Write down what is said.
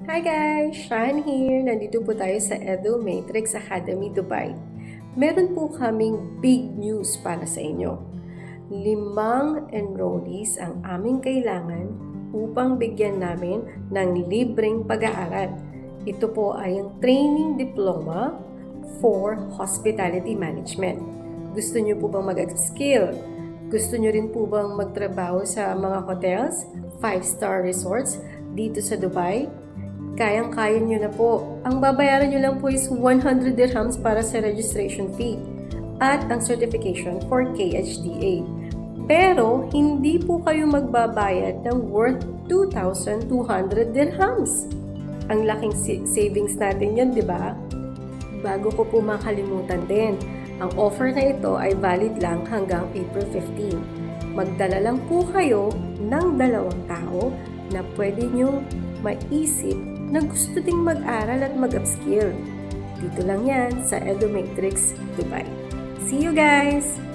Hi guys! Shan here! Nandito po tayo sa Edu Matrix Academy Dubai. Meron po kaming big news para sa inyo. 5 enrollees ang aming kailangan upang bigyan namin ng libreng pag-aaral. Ito po ay ang training diploma for hospitality management. Gusto nyo po bang mag-skill? Gusto nyo rin po bang magtrabaho sa mga hotels, 5-star resorts dito sa Dubai? Kayang-kaya nyo na po. Ang babayaran nyo lang po is 100 dirhams para sa registration fee at ang certification for KHDA. Pero, hindi po kayo magbabayad ng worth 2,200 dirhams. Ang laking savings natin yun, di ba? Bago ko po makalimutan din, ang offer na ito ay valid lang hanggang April 15. Magdala lang po kayo ng 2 tao na pwede nyo maisip na gusto ding mag-aral at mag-upskill. Dito lang yan sa Edu Matrix Dubai. See you guys!